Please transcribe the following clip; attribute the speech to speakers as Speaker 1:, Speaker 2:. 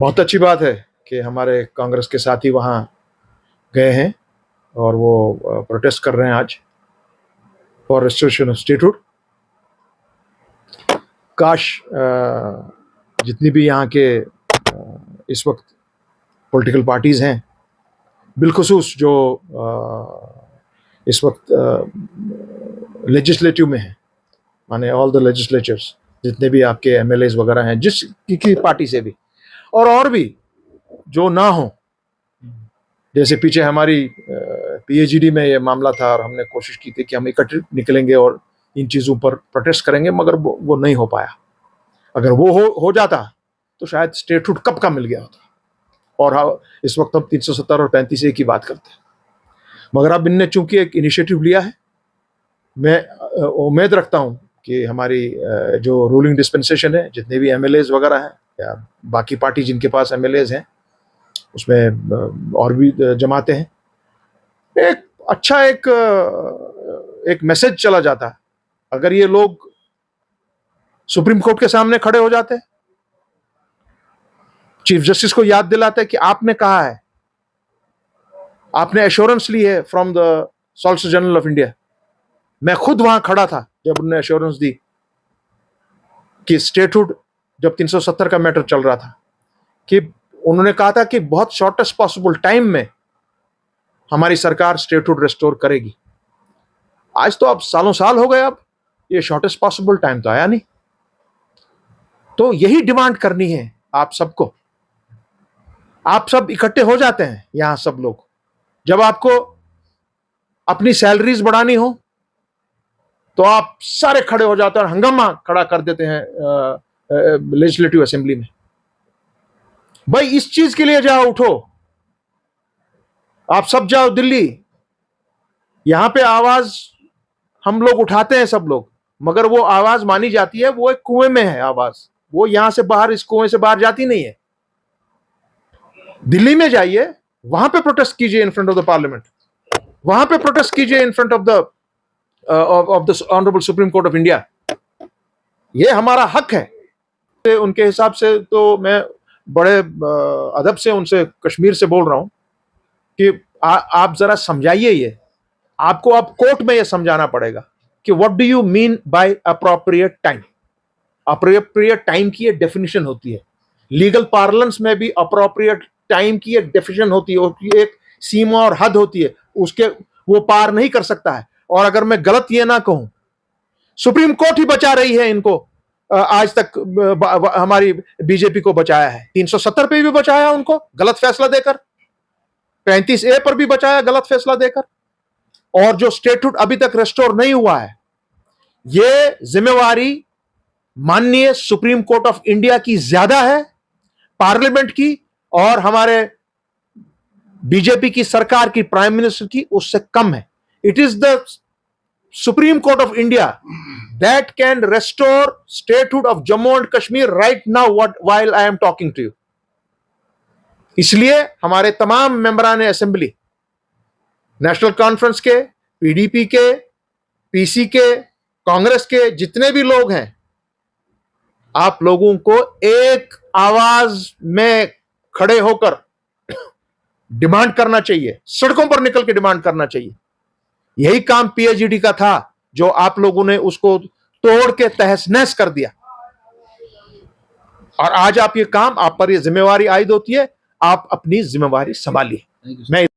Speaker 1: बहुत अच्छी बात है कि हमारे कांग्रेस के साथी वहाँ गए हैं और वो प्रोटेस्ट कर रहे हैं आज फॉर रेस्टोरेशन ऑफ स्टेटहुड। काश जितनी भी यहाँ के इस वक्त पॉलिटिकल पार्टीज़ हैं, बिलखुसूस जो इस वक्त लेजिस्लेटिव में हैं, माने ऑल द लेजिस्लेचर्स, जितने भी आपके एमएलएज वगैरह हैं, जिस की पार्टी से भी और भी जो ना हो, जैसे पीछे हमारी पीएचईडी में ये मामला था और हमने कोशिश की थी कि हम इकट्ठे निकलेंगे और इन चीज़ों पर प्रोटेस्ट करेंगे, मगर वो नहीं हो पाया। अगर वो हो जाता तो शायद स्टेटहुड कब का मिल गया होता। और इस वक्त हम 370 और 35A की बात करते हैं, मगर अब इनने चूंकि एक इनिशिएटिव लिया है, मैं उम्मीद रखता हूं कि हमारी जो रूलिंग डिस्पेंसेशन है, जितने भी एमएलएज वगैरह हैं या बाकी पार्टी जिनके पास एमएलएज हैं, उसमें और भी जमाते हैं, एक अच्छा एक मैसेज चला जाता। अगर ये लोग सुप्रीम कोर्ट के सामने खड़े हो जाते, चीफ जस्टिस को याद दिलाते कि आपने कहा है, आपने एश्योरेंस ली है from the solicitor general of India. मैं खुद वहां खड़ा था जब उन्होंने एश्योरेंस दी कि स्टेटहुड, जब 370 का मैटर चल रहा था, कि उन्होंने कहा था कि बहुत शॉर्टेस्ट पॉसिबल टाइम में हमारी सरकार स्टेटहुड रेस्टोर करेगी। आज तो अब सालों साल हो गए, अब ये शॉर्टेस्ट पॉसिबल टाइम तो आया नहीं। तो यही डिमांड करनी है आप सबको। आप सब इकट्ठे हो जाते हैं यहां सब लोग, जब आपको अपनी सैलरीज बढ़ानी हो तो आप सारे खड़े हो जाते हैं और हंगामा खड़ा कर देते हैं लेजिस्लेटिव असेंबली में। भाई इस चीज के लिए जाओ, उठो, आप सब जाओ दिल्ली। यहां पे आवाज हम लोग उठाते हैं सब लोग, मगर वो आवाज मानी जाती है, वो एक कुएं में है आवाज, वो यहां से बाहर, इस कुएं से बाहर जाती नहीं है। दिल्ली में जाइए, वहां पे प्रोटेस्ट कीजिए in front of the parliament, वहां पे प्रोटेस्ट कीजिए in front of the honourable supreme court of India. ये हमारा हक है। उनके हिसाब से तो मैं बड़े अदब से उनसे कश्मीर से बोल रहा हूं कि आप जरा समझाइए, ये आपको अब कोर्ट में ये समझाना पड़ेगा कि what do you mean by appropriate time. Appropriate time की एक डेफिनेशन होती है, लीगल पार्लेंस में भी अप्रोप्रिएट टाइम की एक डेफिनेशन होती है, एक सीमा और हद होती है, उसके वो पार नहीं कर सकता है। और अगर मैं गलत ये ना कहूं, सुप्रीम कोर्ट ही बचा रही है इनको, आज तक हमारी बीजेपी को बचाया है, 370 पे भी बचाया उनको गलत फैसला देकर, 35A पर भी बचाया गलत फैसला देकर, और जो स्टेटहुड अभी तक रेस्टोर नहीं हुआ है, ये जिम्मेवारी माननीय सुप्रीम कोर्ट ऑफ इंडिया की ज्यादा है, पार्लियामेंट की और हमारे बीजेपी की सरकार की, प्राइम मिनिस्टर की उससे कम है। It is the supreme court of India that can restore statehood of Jammu and Kashmir right now while I am talking to you. इसलिए हमारे तमाम मेंबरान असेंबली, नेशनल कॉन्फ्रेंस के, पीडीपी के, पीसी के, कांग्रेस के, जितने भी लोग हैं, आप लोगों को एक आवाज में खड़े होकर डिमांड करना चाहिए, सड़कों पर निकल के डिमांड करना चाहिए। यही काम पीएचईडी का था, जो आप लोगों ने उसको तोड़ के तहस नहस कर दिया। और आज आप ये काम, आप पर ये जिम्मेवारी आयद होती है, आप अपनी जिम्मेवारी संभालिए। मैं